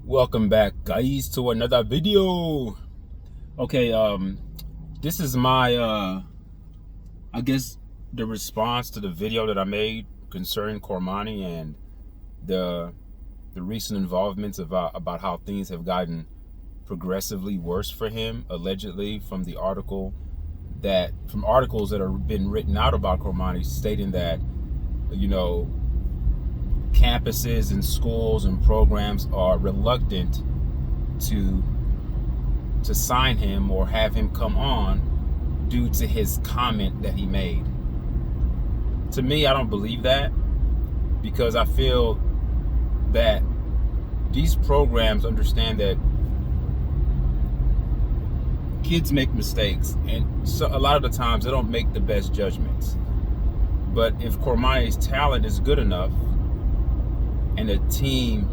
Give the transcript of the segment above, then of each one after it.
Welcome back, guys, to another video. Okay, this is my I guess the response to the video that I made concerning Cormani and the recent involvements about how things have gotten progressively worse for him, allegedly from articles that have been written out about Cormani, stating that, you know, campuses and schools and programs are reluctant to sign him or have him come on due to his comment that he made. To me, I don't believe that, because I feel that these programs understand that kids make mistakes, and so a lot of the times they don't make the best judgments. But if Cormani's talent is good enough and a team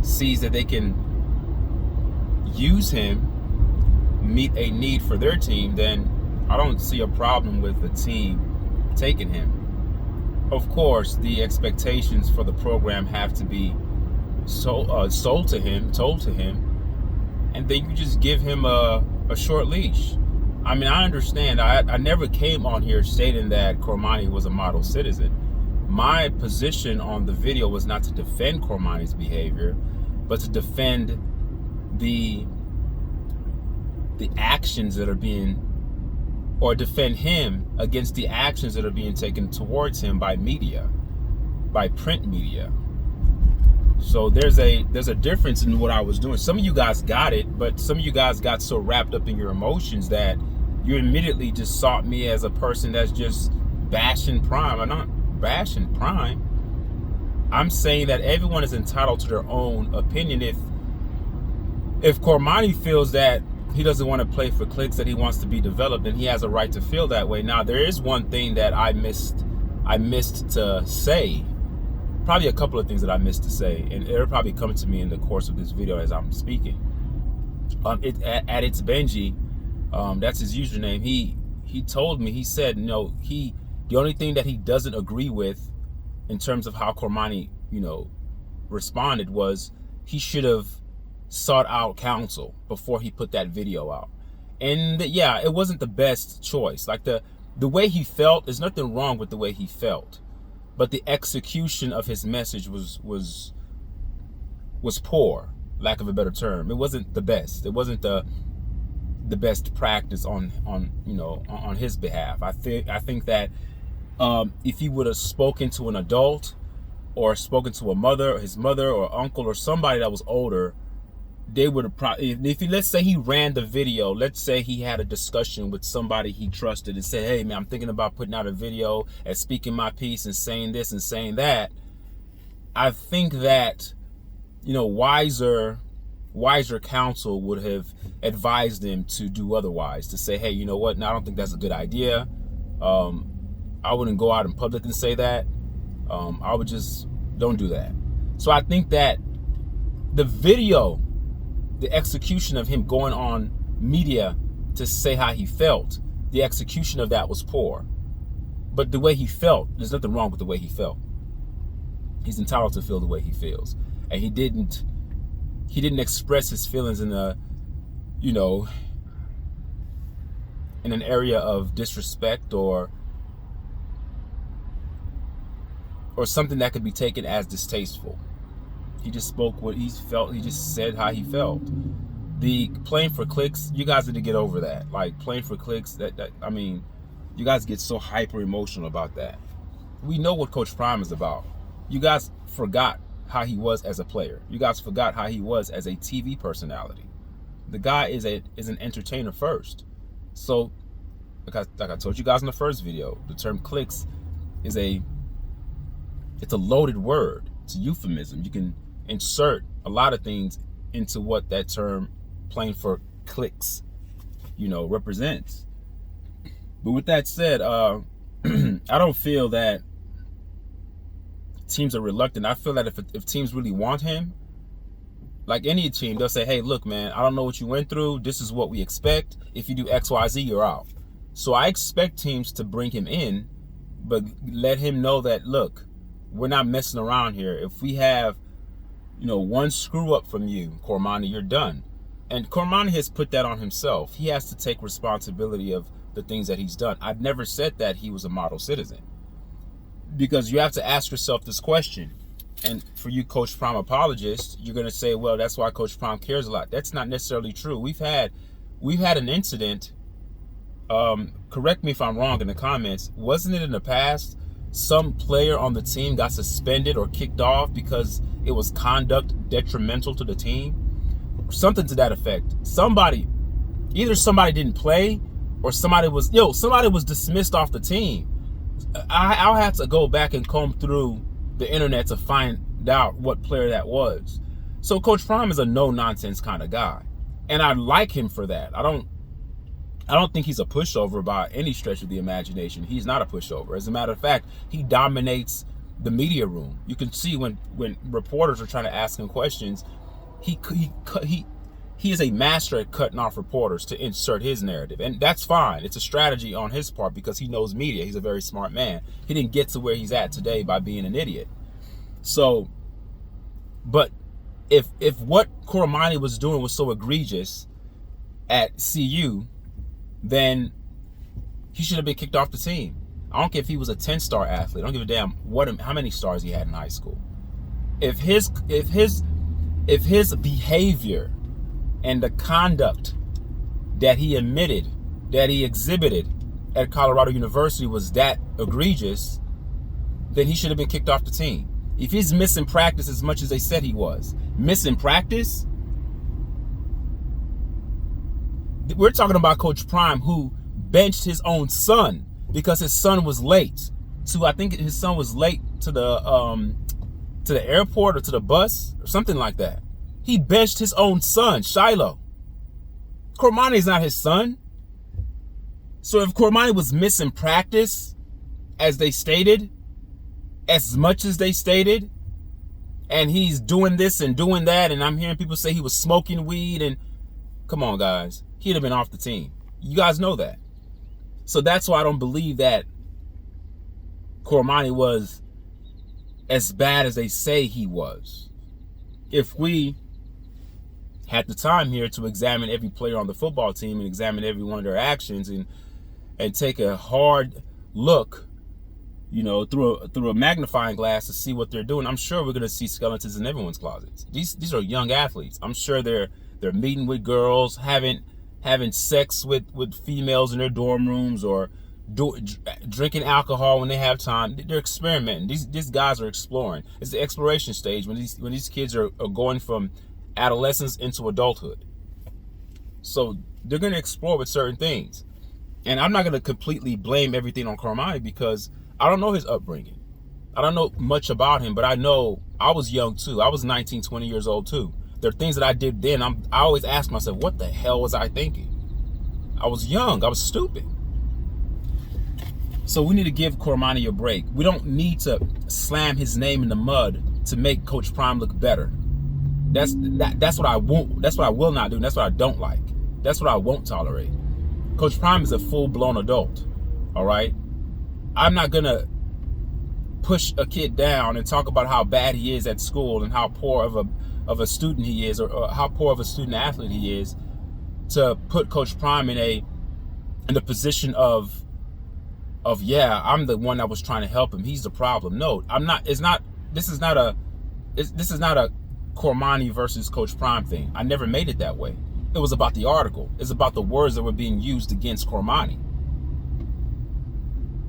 sees that they can use him, meet a need for their team, then I don't see a problem with the team taking him. Of course, the expectations for the program have to be told to him, and then you just give him a short leash. I mean, I understand. I never came on here stating that Cormani was a model citizen. My position on the video was not to defend Cormani's behavior, but to defend the actions that are being, or defend him against the actions that are being taken towards him by media, by print media. So there's a difference in what I was doing. Some of you guys got it, but some of you guys got so wrapped up in your emotions that you immediately just saw me as a person that's just bashing Prime. I'm not bashing Prime. I'm saying that everyone is entitled to their own opinion. If Cormani feels that he doesn't want to play for clicks, that he wants to be developed, then he has a right to feel that way. Now, there is one thing that I missed to say. Probably a couple of things that I missed to say, and it'll probably come to me in the course of this video as I'm speaking. At It's Benji, that's his username. He told me, he said, no, the only thing that he doesn't agree with in terms of how Cormani, responded was he should have sought out counsel before he put that video out. And yeah, it wasn't the best choice. Like the way he felt, there's nothing wrong with the way he felt, but the execution of his message was poor, lack of a better term. It wasn't the best. It wasn't the best practice on his behalf. I think that if he would have spoken to an adult, or spoken to a mother, or his mother, or uncle, or somebody that was older, they would have probably, let's say he ran the video, let's say he had a discussion with somebody he trusted and said, hey man, I'm thinking about putting out a video and speaking my piece and saying this and saying that. I think that, wiser counsel would have advised him to do otherwise, to say, hey, you know what, no, I don't think that's a good idea. I wouldn't go out in public and say that. I would just, don't do that. So I think that the video, the execution of him going on media to say how he felt, the execution of that was poor. But the way he felt, there's nothing wrong with the way he felt. He's entitled to feel the way he feels. And he didn't express his feelings in in an area of disrespect or something that could be taken as distasteful. He just spoke what he felt. He just said how he felt. The playing for clicks, you guys need to get over that. Like, playing for clicks, I mean, you guys get so hyper emotional about that. We know what Coach Prime is about. You guys forgot how he was as a player. You guys forgot how he was as a TV personality. The guy is an entertainer first. So, like I told you guys in the first video, the term clicks it's a loaded word. It's a euphemism. You can insert a lot of things into what that term playing for clicks, represents. But with that said, I don't feel that teams are reluctant. I feel that if teams really want him, like any team, they'll say, hey, look, man, I don't know what you went through. This is what we expect. If you do X, Y, Z, you're out. So I expect teams to bring him in, but let him know that, look, we're not messing around here. If we have One screw up from you, Cormani, you're done. And Cormani has put that on himself. He has to take responsibility of the things that he's done. I've never said that he was a model citizen, because you have to ask yourself this question. And for you Coach Prime apologists, you're going to say, well, that's why Coach Prime cares a lot. That's not necessarily true. We've had an incident. Correct me if I'm wrong in the comments. Wasn't it in the past some player on the team got suspended or kicked off because it was conduct detrimental to the team? Something to that effect. Either somebody didn't play, or somebody was dismissed off the team. I'll have to go back and comb through the internet to find out what player that was. So Coach Prime is a no-nonsense kind of guy, and I like him for that. I don't think he's a pushover by any stretch of the imagination. He's not a pushover. As a matter of fact, he dominates the media room. You can see when reporters are trying to ask him questions, he is a master at cutting off reporters to insert his narrative. And that's fine. It's a strategy on his part because he knows media. He's a very smart man. He didn't get to where he's at today by being an idiot. So, but if what Cormani was doing was so egregious at CU, then he should have been kicked off the team. I don't care if he was a 10-star athlete. I don't give a damn how many stars he had in high school. If his behavior and the conduct that he admitted, that he exhibited at Colorado University was that egregious, then he should have been kicked off the team. If he's missing practice as much as they said he was, missing practice, we're talking about Coach Prime, who benched his own son because his son was late. I think his son was late to the airport or to the bus or something like that. He benched his own son, Shiloh. Cormani is not his son. So if Cormani was missing practice, as they stated, as much as they stated, and he's doing this and doing that, and I'm hearing people say he was smoking weed, and come on, guys, he'd have been off the team. You guys know that. So that's why I don't believe that Cormani was as bad as they say he was. If we had the time here to examine every player on the football team and examine every one of their actions and take a hard look, through a magnifying glass to see what they're doing, I'm sure we're going to see skeletons in everyone's closets. These are young athletes. I'm sure they're meeting with girls, having sex with females in their dorm rooms, or drinking alcohol when they have time. They're experimenting. These guys are exploring. It's the exploration stage when these kids are going from adolescence into adulthood. So they're going to explore with certain things. And I'm not going to completely blame everything on Cormani because I don't know his upbringing. I don't know much about him, but I know I was young too. I was 19, 20 years old too. There are things that I did then. I always ask myself, what the hell was I thinking? I was young. I was stupid. So we need to give Cormani a break. We don't need to slam his name in the mud to make Coach Prime look better. That's what I won't. That's what I will not do. And that's what I don't like. That's what I won't tolerate. Coach Prime is a full-blown adult. All right. I'm not gonna push a kid down and talk about how bad he is at school and how poor of a student he is, or how poor of a student athlete he is, to put Coach Prime in the position of yeah, I'm the one that was trying to help him. He's the problem. No, I'm not. This is not a Cormani versus Coach Prime thing. I never made it that way. It was about the article. It's about the words that were being used against Cormani.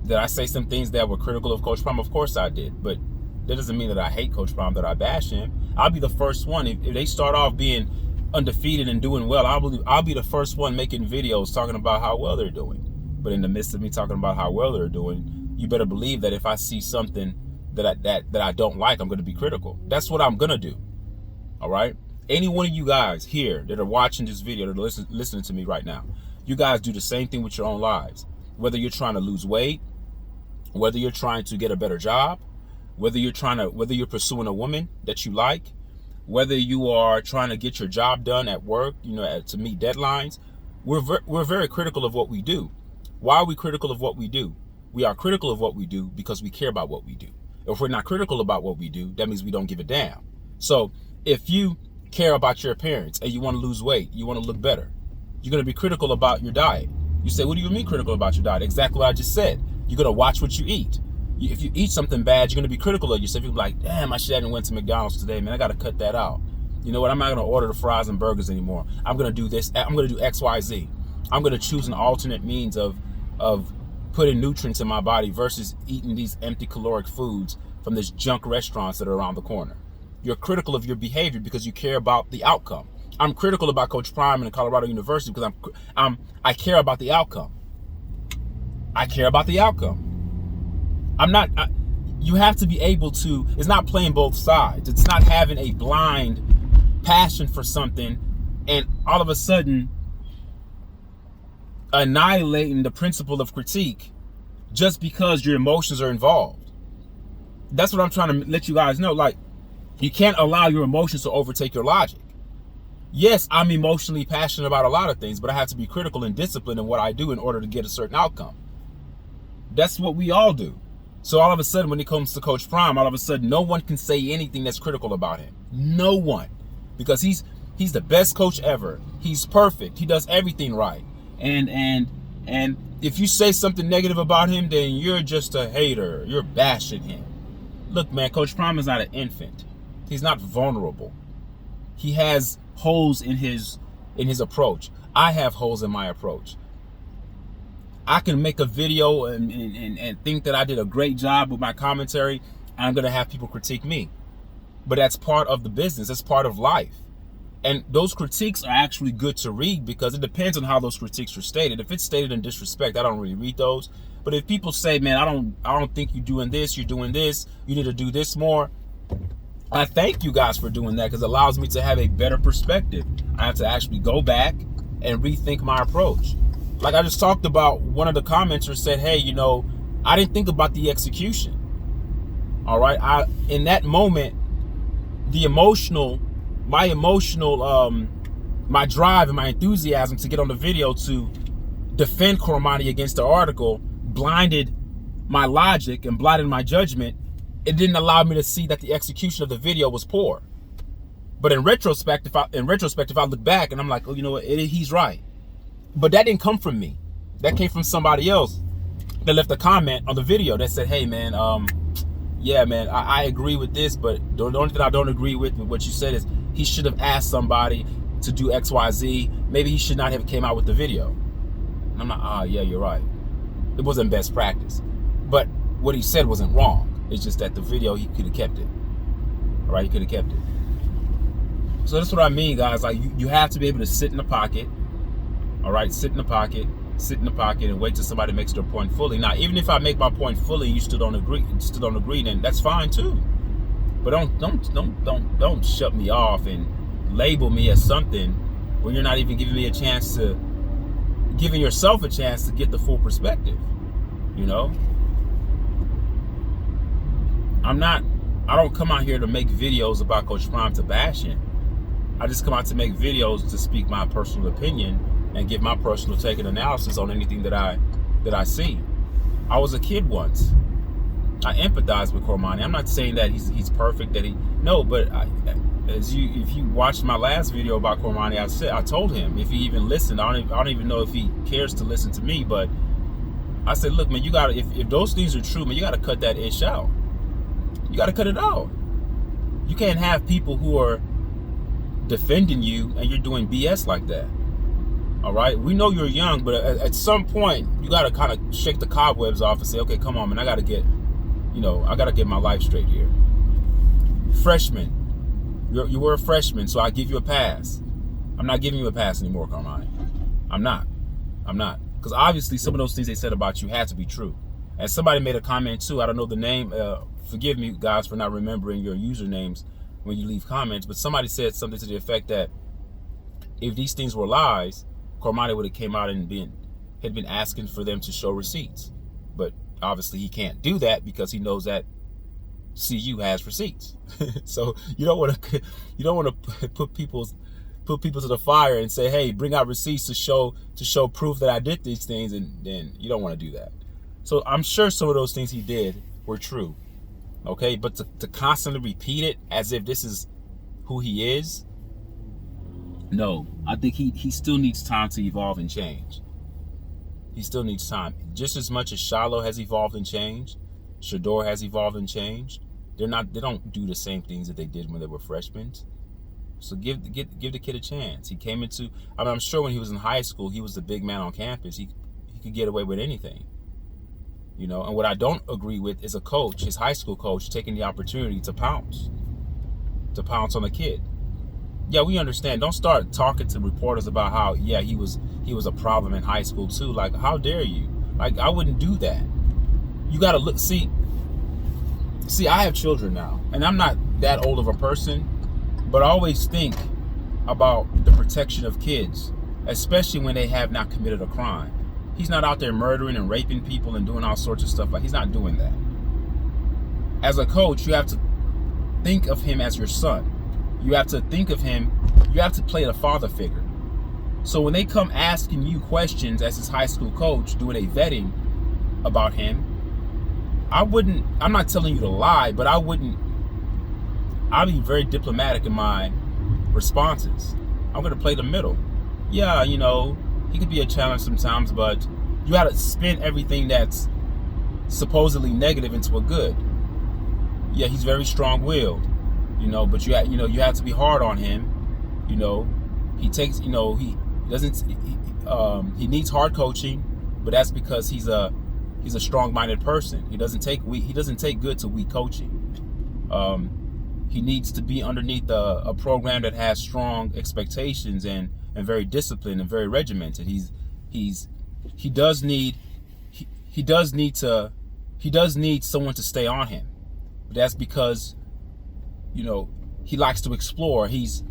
Did I say some things that were critical of Coach Prime? Of course I did. But that doesn't mean that I hate Coach Prime, that I bash him. I'll be the first one. If they start off being undefeated and doing well, I'll be the first one making videos talking about how well they're doing. But in the midst of me talking about how well they're doing, you better believe that if I see something that I don't like, I'm going to be critical. That's what I'm going to do. All right? Any one of you guys here that are watching this video, that are listening to me right now, you guys do the same thing with your own lives. Whether you're trying to lose weight, whether you're trying to get a better job, whether you're pursuing a woman that you like, whether you are trying to get your job done at work, to meet deadlines, we're very critical of what we do. Why are we critical of what we do? We are critical of what we do because we care about what we do. If we're not critical about what we do, that means we don't give a damn. So If you care about your appearance and you want to lose weight, you want to look better, you're going to be critical about your diet. You say, what do you mean critical about your diet? Exactly what I just said. You're going to watch what you eat. If you eat something bad, you're going to be critical of yourself. You're like, damn, I shouldn't have went to McDonald's today, man. I got to cut that out. You know what? I'm not going to order the fries and burgers anymore. I'm going to do this. I'm going to do X, Y, Z. I'm going to choose an alternate means of putting nutrients in my body versus eating these empty caloric foods from these junk restaurants that are around the corner. You're critical of your behavior because you care about the outcome. I'm critical about Coach Prime in Colorado University because I care about the outcome. I care about the outcome. You have to be able to, it's not playing both sides. It's not having a blind passion for something and all of a sudden annihilating the principle of critique just because your emotions are involved. That's what I'm trying to let you guys know. Like, you can't allow your emotions to overtake your logic. Yes, I'm emotionally passionate about a lot of things, but I have to be critical and disciplined in what I do in order to get a certain outcome. That's what we all do. So all of a sudden, when it comes to Coach Prime, all of a sudden, no one can say anything that's critical about him. No one. Because he's the best coach ever. He's perfect. He does everything right. And if you say something negative about him, then you're just a hater. You're bashing him. Look, man, Coach Prime is not an infant. He's not vulnerable. He has holes in his approach. I have holes in my approach. I can make a video and think that I did a great job with my commentary. I'm going to have people critique me. But that's part of the business. That's part of life. And those critiques are actually good to read because it depends on how those critiques are stated. If it's stated in disrespect, I don't really read those. But if people say, man, I don't think you're doing this, you need to do this more. I thank you guys for doing that because it allows me to have a better perspective. I have to actually go back and rethink my approach. Like I just talked about, one of the commenters said, hey, I didn't think about the execution. All right. In that moment, my drive and my enthusiasm to get on the video to defend Cormani against the article blinded my logic and blinded my judgment. It didn't allow me to see that the execution of the video was poor. But in retrospect, if I look back and I'm like, oh, you know what, he's right. But that didn't come from me. That came from somebody else that left a comment on the video that said, hey, man, yeah, man, I agree with this, but the only thing I don't agree with what you said is he should have asked somebody to do X, Y, Z. Maybe he should not have came out with the video. And I'm like, yeah, you're right. It wasn't best practice. But what he said wasn't wrong. It's just that the video, he could have kept it. All right, he could have kept it. So that's what I mean, guys. Like, you have to be able to sit in the pocket. All right, sit in the pocket and wait till somebody makes their point fully. Now, even if I make my point fully, you still don't agree, then that's fine too. But don't shut me off and label me as something when you're not even giving yourself a chance to get the full perspective. I don't come out here to make videos about Coach Prime to bash him. I just come out to make videos to speak my personal opinion and give my personal take and analysis on anything that I see. I was a kid once. I empathize with Cormani. I'm not saying that he's perfect, but if you watched my last video about Cormani, I told him, if he even listened, I don't even know if he cares to listen to me, but I said, look, man, you gotta, if those things are true, man, you gotta cut that ish out. You gotta cut it out. You can't have people who are defending you and you're doing BS like that. All right, we know you're young, but at some point you got to kind of shake the cobwebs off and say, okay, come on, man, I got to get my life straight here. Freshman, you were a freshman, so I give you a pass. I'm not giving you a pass anymore, Cormani. I'm not, because obviously some of those things they said about you had to be true. And somebody made a comment too. I don't know the name. Forgive me, guys, for not remembering your usernames when you leave comments. But somebody said something to the effect that if these things were lies, Cormani would have came out and had been asking for them to show receipts. But obviously he can't do that because he knows that CU has receipts. So you don't want to put people to the fire and say, hey, bring out receipts to show proof that I did these things, and then you don't want to do that. So I'm sure some of those things he did were true. Okay, but to constantly repeat it as if this is who he is, no, I think he still needs time to evolve and change. He still needs time. Just as much as Shiloh has evolved and changed, Shador has evolved and changed. They don't do the same things that they did when they were freshmen. So give the kid a chance. He came into, I'm sure when he was in high school, he was the big man on campus. He could get away with anything. And what I don't agree with is a coach, his high school coach, taking the opportunity to pounce on a kid. Yeah, we understand. Don't start talking to reporters about how, yeah, he was a problem in high school too. Like, how dare you? Like, I wouldn't do that. You got to look, see, I have children now, and I'm not that old of a person, but I always think about the protection of kids, especially when they have not committed a crime. He's not out there murdering and raping people and doing all sorts of stuff. Like, he's not doing that. As a coach, you have to think of him as your son. You have to think of him, you have to play the father figure. So when they come asking you questions as his high school coach, doing a vetting about him, I'm not telling you to lie, but I'll be very diplomatic in my responses. I'm going to play the middle. Yeah, he could be a challenge sometimes, but you got to spin everything that's supposedly negative into a good. Yeah, he's very strong-willed, but you have to be hard on him. He takes, he needs hard coaching, but that's because he's a strong-minded person. He doesn't take good to weak coaching. He needs to be underneath a program that has strong expectations and very disciplined and very regimented. He does need someone to stay on him. But that's because he likes to explore. He's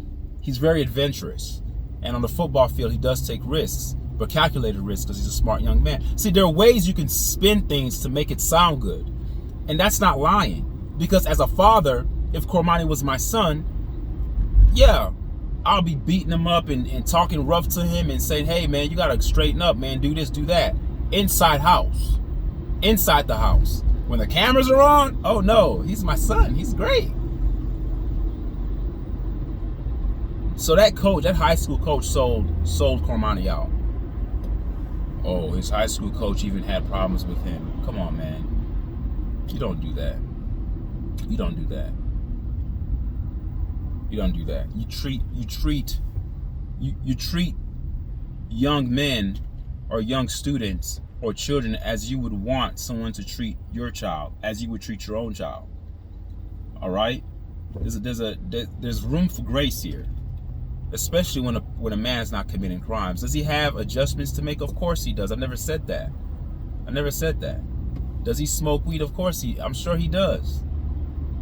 very adventurous. And on the football field, he does take risks, but calculated risks because he's a smart young man. See, there are ways you can spin things to make it sound good. And that's not lying. Because as a father, if Cormani was my son, yeah, I'll be beating him up and talking rough to him and saying, hey, man, you got to straighten up, man. Do this, do that. Inside the house. When the cameras are on, oh, no, he's my son. He's great. So that high school coach sold Cormani out. Oh, his high school coach even had problems with him. Come on, man. You don't do that. You don't do that. You don't do that. You treat young men or young students or children as you would want someone to treat your child, as you would treat your own child. All right? There's room for grace here, especially when a man is not committing crimes. Does he have adjustments to make? Of course he does. I never said that. Does he smoke weed? Of course I'm sure he does.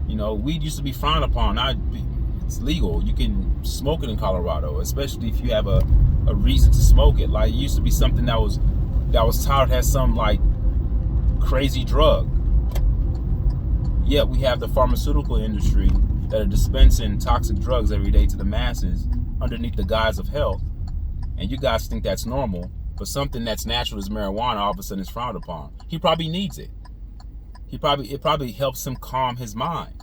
Weed used to be frowned upon. It's legal. You can smoke it in Colorado, especially if you have a reason to smoke it. Like, it used to be something that was touted as some like crazy drug. Yet we have the pharmaceutical industry that are dispensing toxic drugs every day to the masses underneath the guise of health. And you guys think that's normal, but something that's natural as marijuana all of a sudden is frowned upon. He probably needs it. It probably helps him calm his mind.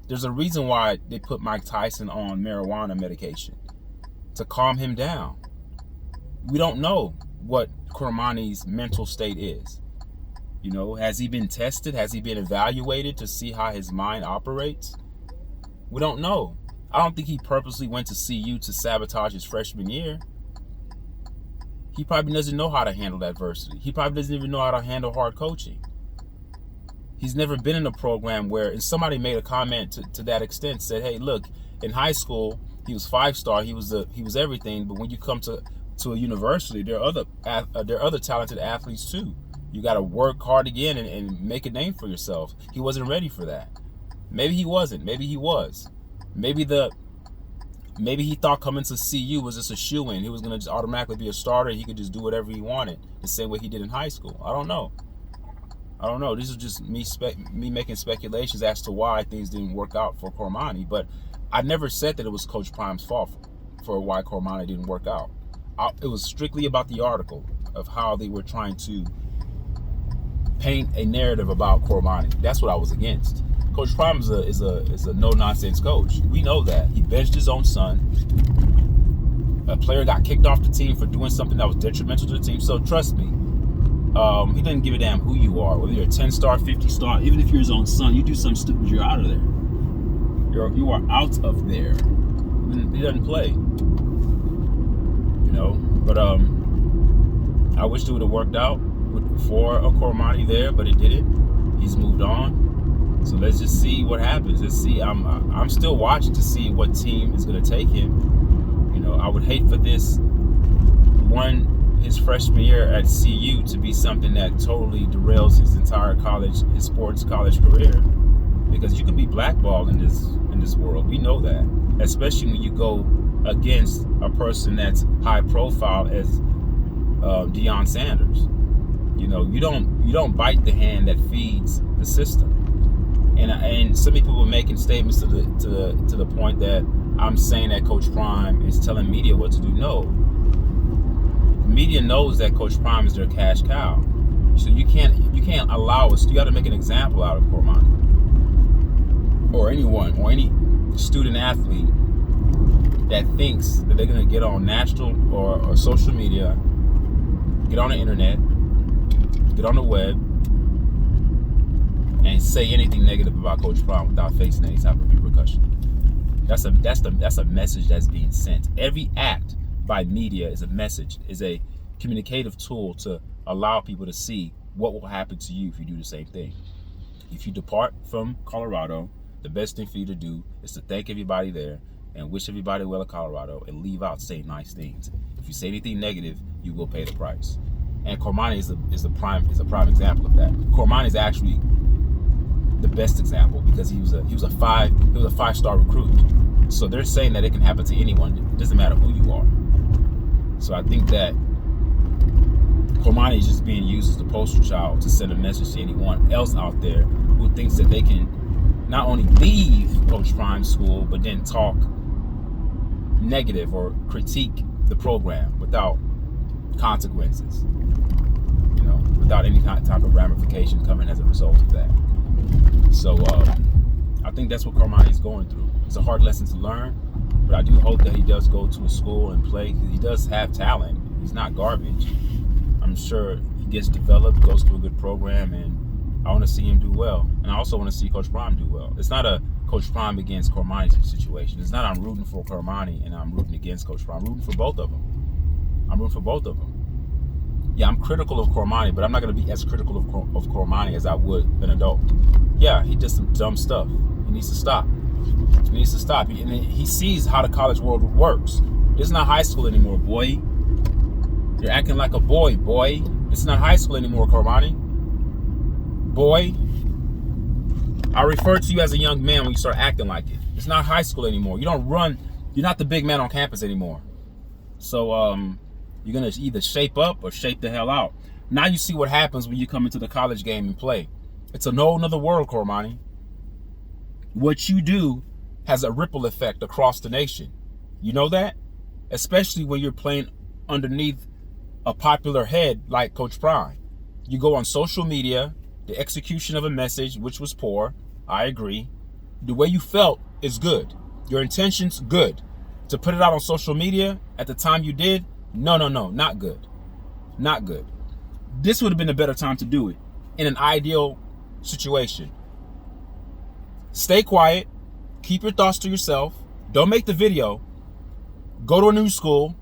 There's a reason why they put Mike Tyson on marijuana medication, to calm him down. We don't know what Cormani's mental state is. Has he been tested? Has he been evaluated to see how his mind operates? We don't know. I don't think he purposely went to CU to sabotage his freshman year. He probably doesn't know how to handle adversity. He probably doesn't even know how to handle hard coaching. He's never been in a program where, and somebody made a comment to that extent, said, hey, look, in high school, he was 5-star, he was everything, but when you come to a university, there are other talented athletes too. You got to work hard again and make a name for yourself. He wasn't ready for that. Maybe he wasn't. Maybe he was. Maybe he thought coming to CU was just a shoo-in. He was going to just automatically be a starter. He could just do whatever he wanted the same way he did in high school. I don't know. This is just me making speculations as to why things didn't work out for Cormani. But I never said that it was Coach Prime's fault for why Cormani didn't work out. It was strictly about the article of how they were trying to paint a narrative about Cormani. That's what I was against. Coach Prime is a no nonsense coach. We know that. He benched his own son. A player got kicked off the team for doing something that was detrimental to the team. So trust me, he doesn't give a damn who you are, whether you're a 10-star, 50-star. Even if you're his own son, you do something stupid, you're out of there. You are out of there. He doesn't play. But I wish it would have worked out for a Cormani there, but it didn't. He's moved on. So let's just see what happens. Let's see. I'm still watching to see what team is going to take him. I would hate for his freshman year at CU to be something that totally derails his entire sports college career, because you can be blackballed in this world. We know that, especially when you go against a person that's high profile as Deion Sanders. You don't bite the hand that feeds the system. And some people were making statements to the point that I'm saying that Coach Prime is telling media what to do. No. Media knows that Coach Prime is their cash cow. So you can't allow us. You got to make an example out of Corman or anyone or any student athlete that thinks that they're going to get on national or social media, get on the internet, get on the web, and say anything negative about Coach Prime without facing any type of repercussion. That's a message that's being sent. Every act by media is a message, is a communicative tool to allow people to see what will happen to you if you do the same thing. If you depart from Colorado, the best thing for you to do is to thank everybody there and wish everybody well in Colorado and leave out saying nice things. If you say anything negative, you will pay the price. And Cormani is a prime example of that. Cormani is actually the best example because he was a 5-star recruit. So they're saying that it can happen to anyone. It doesn't matter who you are. So I think that Cormani is just being used as the poster child to send a message to anyone else out there who thinks that they can not only leave Coach Prime's school, but then talk negative or critique the program without consequences, without any type of ramification coming as a result of that. So I think that's what Cormani is going through. It's a hard lesson to learn, but I do hope that he does go to a school and play. He does have talent. He's not garbage. I'm sure he gets developed, goes to a good program, and I want to see him do well. And I also want to see Coach Prime do well. It's not a Coach Prime against Cormani situation. It's not I'm rooting for Cormani and I'm rooting against Coach Prime. I'm rooting for both of them. Yeah, I'm critical of Cormani, but I'm not going to be as critical of Cormani as I would an adult. Yeah, he did some dumb stuff. He needs to stop. He sees how the college world works. This is not high school anymore, boy. You're acting like a boy. It's not high school anymore, Cormani. Boy, I refer to you as a young man when you start acting like it. It's not high school anymore. You don't run. You're not the big man on campus anymore. So, you're going to either shape up or shape the hell out. Now you see what happens when you come into the college game and play. It's a whole nother world, Cormani. What you do has a ripple effect across the nation. You know that? Especially when you're playing underneath a popular head like Coach Prime. You go on social media, the execution of a message, which was poor, I agree. The way you felt is good. Your intentions, good. To put it out on social media at the time you did, no, not good. Not good. This would have been a better time to do it in an ideal situation. Stay quiet. Keep your thoughts to yourself. Don't make the video. Go to a new school.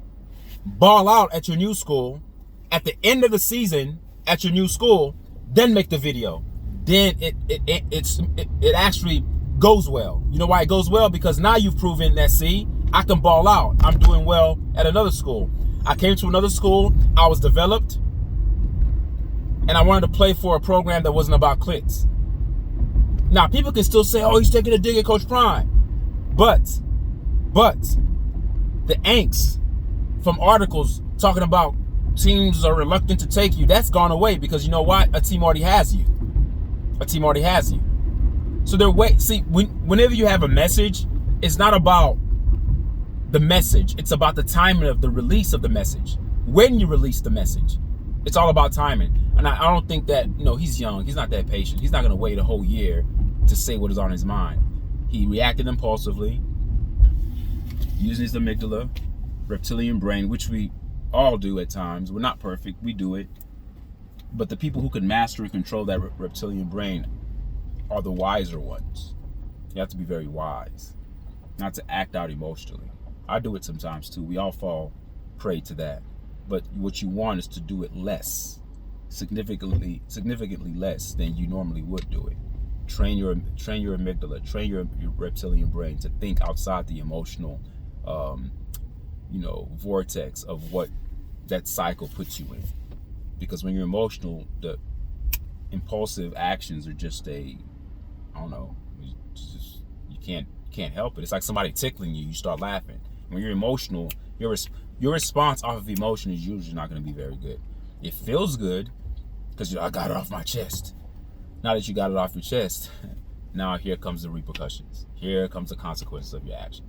Ball out at your new school. At the end of the season at your new school, then make the video. Then it actually goes well. You know why it goes well? Because now you've proven that, see, I can ball out. I'm doing well at another school. I came to another school. I was developed. And I wanted to play for a program that wasn't about clicks. Now, people can still say, oh, he's taking a dig at Coach Prime. But the angst from articles talking about teams are reluctant to take you, that's gone away because you know what? A team already has you. So whenever you have a message, it's not about the message. It's about the timing of the release of the message. When you release the message, it's all about timing. And I don't think that, he's young. He's not that patient. He's not going to wait a whole year to say what is on his mind. He reacted impulsively, using his amygdala, reptilian brain, which we all do at times. We're not perfect, we do it. But the people who can master and control that reptilian brain are the wiser ones. You have to be very wise, not to act out emotionally. I do it sometimes too. We all fall prey to that. But what you want is to do it less, significantly less than you normally would do it. Train your amygdala, train your reptilian brain to think outside the emotional, vortex of what that cycle puts you in. Because when you're emotional, the impulsive actions are just you can't help it. It's like somebody tickling you, you start laughing. When you're emotional, your response off of emotion is usually not going to be very good. It feels good because I got it off my chest. Now that you got it off your chest, now here comes the repercussions. Here comes the consequences of your actions.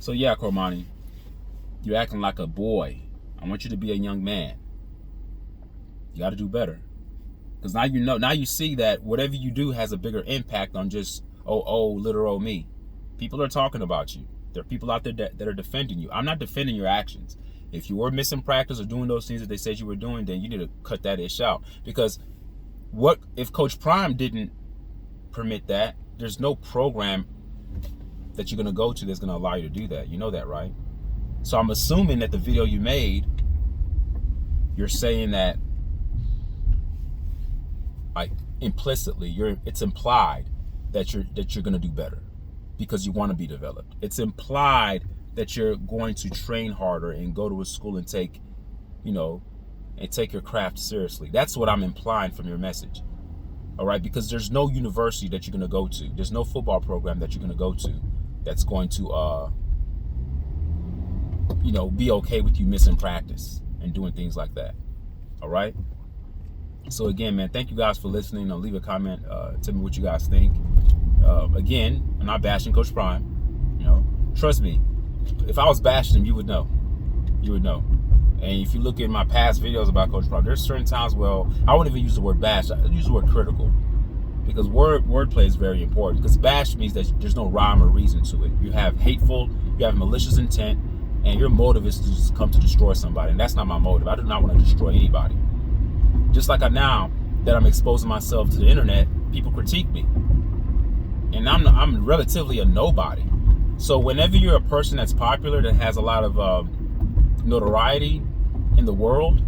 So yeah, Cormani, you're acting like a boy. I want you to be a young man. You got to do better. Because now you see that whatever you do has a bigger impact on just, little me. People are talking about you. There are people out there that are defending you. I'm not defending your actions. If you were missing practice or doing those things that they said you were doing, then you need to cut that ish out. Because what if Coach Prime didn't permit that? There's no program that you're going to go to that's going to allow you to do that. You know that, right? So I'm assuming that the video you made, you're saying that, like, implicitly, it's implied that you're going to do better because you want to be developed. It's implied that you're going to train harder and go to a school and take your craft seriously. That's what I'm implying from your message. All right, because there's no university that you're going to go to. There's no football program that you're going to go to that's going to be okay with you missing practice and doing things like that. All right. So again, man, thank you guys for listening. Leave a comment. Tell me what you guys think. Again, I'm not bashing Coach Prime. Trust me, if I was bashing him, you would know. You would know. And if you look at my past videos about Coach Prime, there's certain times, I wouldn't even use the word bash. I use the word critical. Because wordplay is very important. Because bash means that there's no rhyme or reason to it. You have hateful, you have malicious intent, and your motive is to just come to destroy somebody. And that's not my motive. I do not want to destroy anybody. Just like now that I'm exposing myself to the internet, people critique me. And I'm relatively a nobody. So whenever you're a person that's popular, that has a lot of notoriety in the world,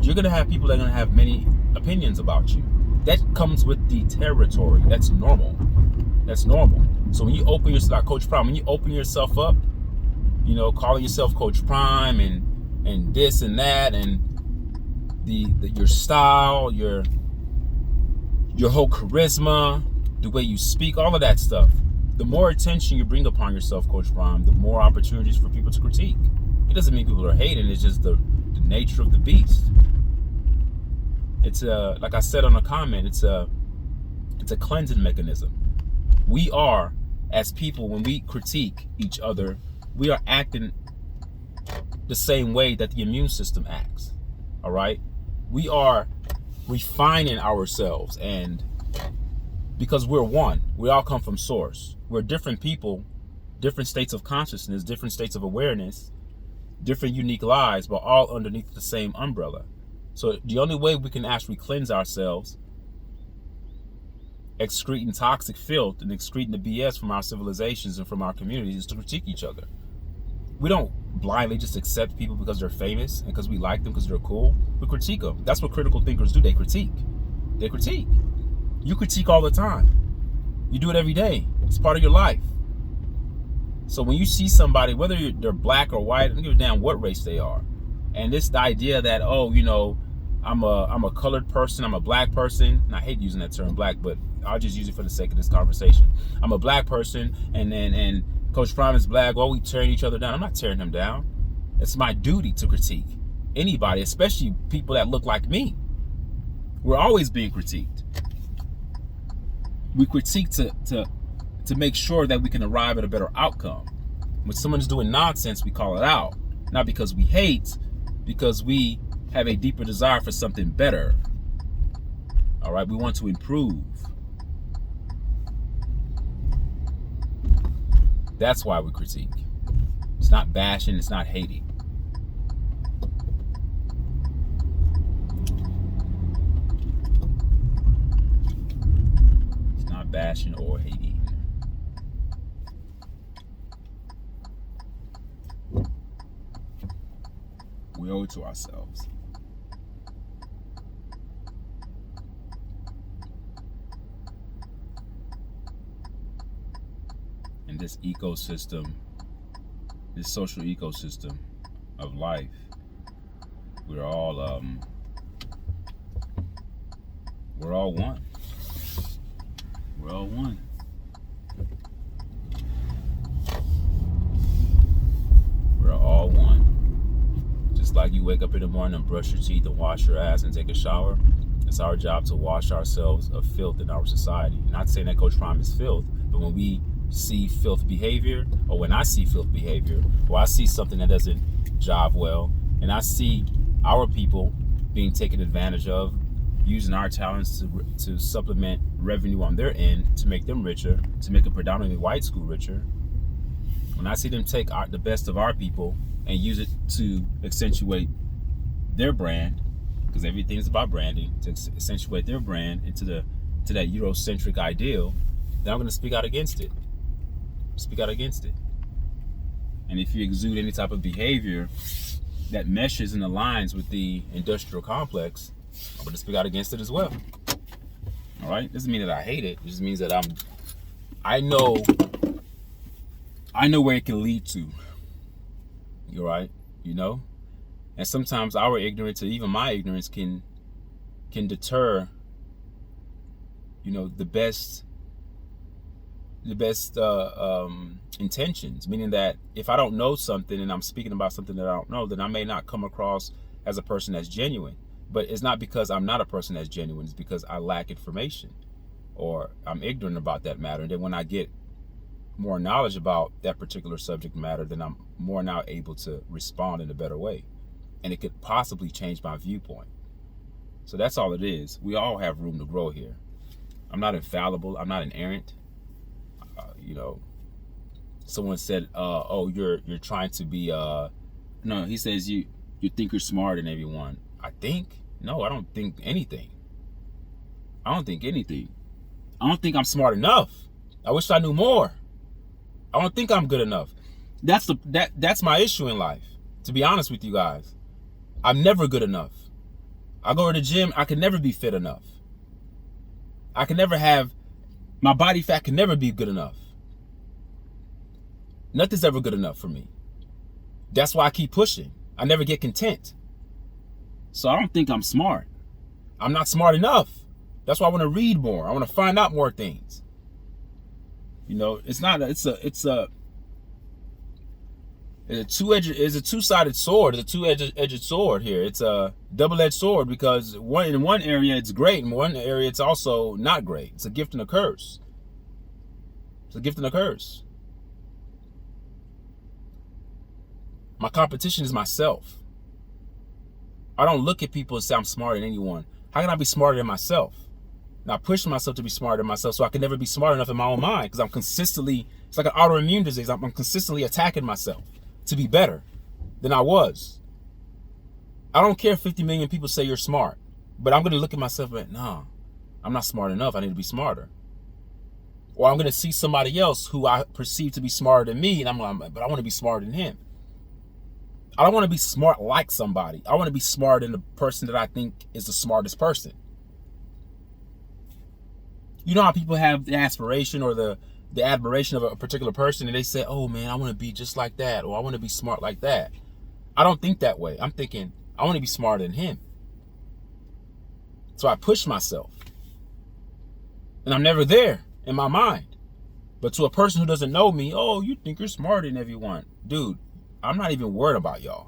you're going to have people that are going to have many opinions about you. That comes with the territory. That's normal. That's normal. So when you open yourself, like Coach Prime, when you open yourself up, calling yourself Coach Prime and this and that, and your style, your whole charisma, the way you speak, all of that stuff, the more attention you bring upon yourself, Coach Prime, the more opportunities for people to critique. It doesn't mean people are hating. It's just the nature of the beast. It's like I said on a comment, it's a cleansing mechanism. We are, as people, when we critique each other, we are acting the same way that the immune system acts. All right? We are refining ourselves, and because we're one, we all come from source. We're different people, different states of consciousness, different states of awareness, different unique lives, but all underneath the same umbrella. So the only way we can actually cleanse ourselves, excreting toxic filth and excreting the BS from our civilizations and from our communities, is to critique each other. We don't blindly just accept people because they're famous and because we like them because they're cool. We critique them. That's what critical thinkers do. They critique. They critique. You critique all the time. You do it every day. It's part of your life. So when you see somebody, whether they're black or white, I don't give a damn what race they are. And this idea that, I'm a colored person, I'm a black person, and I hate using that term black, but I'll just use it for the sake of this conversation. I'm a black person, and Coach Prime is black. Well, we tearing each other down. I'm not tearing him down. It's my duty to critique anybody, especially people that look like me. We're always being critiqued. We critique to make sure that we can arrive at a better outcome. When someone's doing nonsense, we call it out. Not because we hate, because we have a deeper desire for something better. All right, we want to improve. That's why we critique. It's not bashing, it's not hating. It's not bashing or hating. We owe it to ourselves. In this ecosystem, this social ecosystem of life, we're all one. We're all one. We're all one. Just like you wake up in the morning and brush your teeth and wash your ass and take a shower, it's our job to wash ourselves of filth in our society. Not saying that Coach Prime is filth, but when we see filth behavior, or when I see filth behavior, or I see something that doesn't jive well, and I see our people being taken advantage of, using our talents to supplement revenue on their end to make them richer, to make a predominantly white school richer. When I see them take the best of our people and use it to accentuate their brand, because everything's about branding, to accentuate their brand into that Eurocentric ideal, then I'm going to speak out against it. And if you exude any type of behavior that meshes and aligns with the industrial complex, I'm going to speak out against it as well. All right? Doesn't mean that I hate it. It just means that I know where it can lead to. You're right, you know? And sometimes our ignorance, or even my ignorance, can deter, the best intentions. Meaning that if I don't know something and I'm speaking about something that I don't know, then I may not come across as a person that's genuine. But it's not because I'm not a person that's genuine. It's because I lack information, or I'm ignorant about that matter. And then when I get more knowledge about that particular subject matter, then I'm more now able to respond in a better way. And it could possibly change my viewpoint. So that's all it is. We all have room to grow here. I'm not infallible. I'm not inerrant. Someone said, you're trying to be, no, he says you think you're smarter than everyone. I think? No, I don't think anything. I don't think I'm smart enough. I wish I knew more. I don't think I'm good enough. That's my issue in life, to be honest with you guys. I'm never good enough. I go to the gym, I can never be fit enough. I can never have, my body fat can never be good enough. Nothing's ever good enough for me. That's why I keep pushing. I never get content. So I don't think I'm smart. I'm not smart enough. That's why I want to read more. I want to find out more things. It's a two-sided sword. It's a two-edged sword here. It's a double-edged sword, because in one area it's great, in one area it's also not great. It's a gift and a curse. My competition is myself. I don't look at people and say I'm smarter than anyone. How can I be smarter than myself? And I push myself to be smarter than myself, so I can never be smart enough in my own mind, because I'm consistently, it's like an autoimmune disease. I'm consistently attacking myself to be better than I was. I don't care if 50 million people say you're smart, but I'm going to look at myself and nah, I'm not smart enough. I need to be smarter. Or I'm going to see somebody else who I perceive to be smarter than me, and but I want to be smarter than him. I don't want to be smart like somebody. I want to be smarter than the person that I think is the smartest person. You know how people have the aspiration or the admiration of a particular person, and they say, oh man, I want to be just like that, or I want to be smart like that. I don't think that way. I'm thinking, I want to be smarter than him. So I push myself. And I'm never there in my mind. But to a person who doesn't know me, oh, you think you're smarter than everyone. Dude, I'm not even worried about y'all.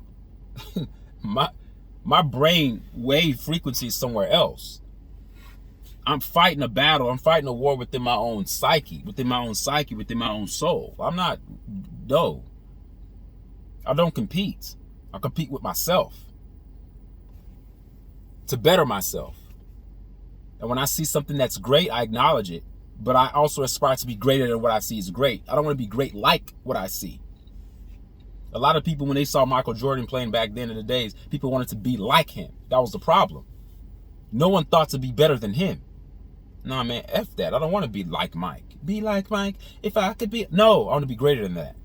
My brain wave frequency is somewhere else. I'm fighting a battle. I'm fighting a war within my own psyche, within my own soul. I don't compete. I compete with myself to better myself. And when I see something that's great, I acknowledge it. but I also aspire to be greater than what I see is great. I don't want to be great like what I see. A lot of people, when they saw Michael Jordan playing back then in the days, people wanted to be like him. That was the problem. No one thought to be better than him. Nah, man, F that. I don't want to be like Mike. Be like Mike. If I could be... No, I want to be greater than that.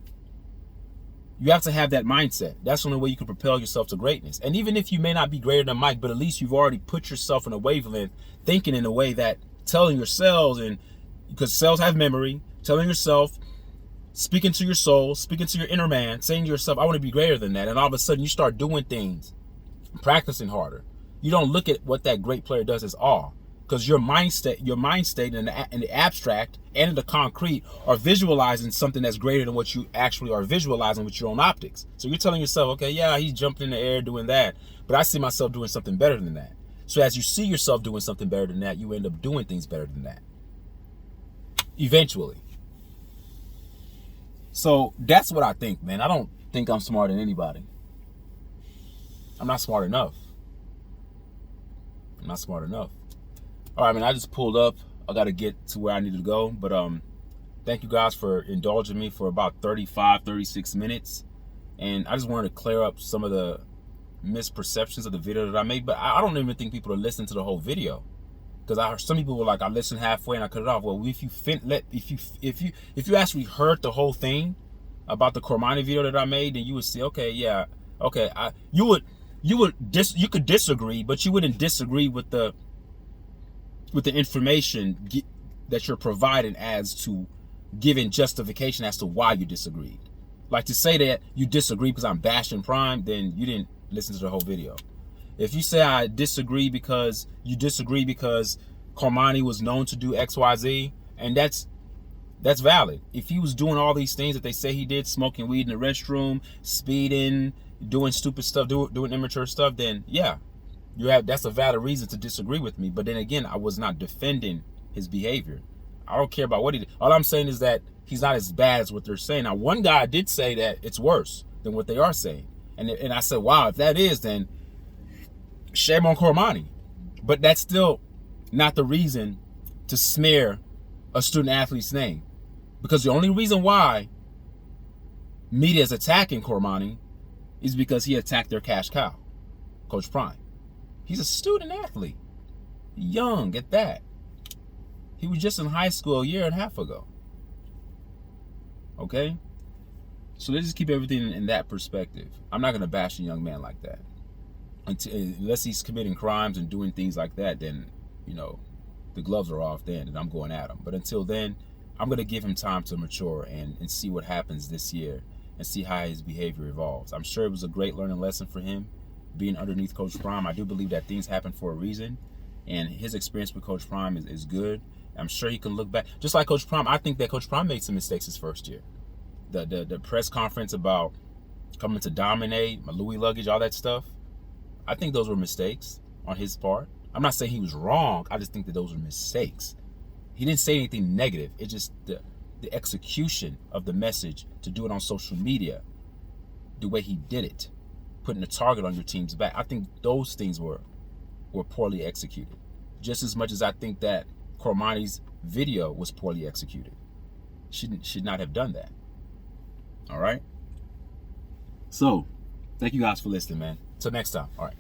You have to have that mindset. That's the only way you can propel yourself to greatness. And even if you may not be greater than Mike, but at least you've already put yourself in a wavelength, thinking in a way that telling your cells, and because cells have memory, telling yourself, speaking to your soul, speaking to your inner man, saying to yourself, I want to be greater than that. And all of a sudden you start doing things, practicing harder. You don't look at what that great player does as awe, because your mind state in the abstract and in the concrete are visualizing something that's greater than what you actually are visualizing with your own optics. So you're telling yourself, okay, yeah, he's jumping in the air doing that, but I see myself doing something better than that. So as you see yourself doing something better than that, you end up doing things better than that eventually. So that's what I think, man. I don't think I'm smarter than anybody. I'm not smart enough. I'm not smart enough. All right, man, I just pulled up. I got to get to where I need to go. But thank you guys for indulging me for about 35, 36 minutes. And I just wanted to clear up some of the misperceptions of the video that I made. But I don't even think people are listening to the whole video. Because I heard some people were like, I listened halfway and I cut it off. Well, if you actually heard the whole thing about the Cormani video that I made, then you would see, okay, yeah, okay, you could disagree, but you wouldn't disagree with the information that you're providing as to giving justification as to why you disagreed. Like to say that you disagree because I'm bashing Prime, then you didn't listen to the whole video. If you say I disagree because Cormani was known to do XYZ, and that's valid. If he was doing all these things that they say he did, smoking weed in the restroom, speeding, doing stupid stuff, doing immature stuff, then yeah, that's a valid reason to disagree with me. But then again, I was not defending his behavior. I don't care about what he did. All I'm saying is that he's not as bad as what they're saying. Now, one guy did say that it's worse than what they are saying. And I said, wow, if that is, then shame on Cormani. But that's still not the reason to smear a student athlete's name. Because the only reason why media is attacking Cormani is because he attacked their cash cow, Coach Prime. He's a student athlete. Young at that. He was just in high school a year and a half ago. Okay? So let's just keep everything in that perspective. I'm not going to bash a young man like that. Unless he's committing crimes and doing things like that, then, the gloves are off then, and I'm going at him. But until then, I'm going to give him time to mature and see what happens this year and see how his behavior evolves. I'm sure it was a great learning lesson for him being underneath Coach Prime. I do believe that things happen for a reason, and his experience with Coach Prime is good. I'm sure he can look back. Just like Coach Prime, I think that Coach Prime made some mistakes his first year. The press conference about coming to dominate, my Louis luggage, all that stuff, I think those were mistakes on his part. I'm not saying he was wrong. I just think that those were mistakes. He didn't say anything negative. It's just the execution of the message to do it on social media, the way he did it, putting a target on your team's back. I think those things were poorly executed. Just as much as I think that Cormani's video was poorly executed. Should not have done that. All right? So, thank you guys for listening, man. Till next time. All right.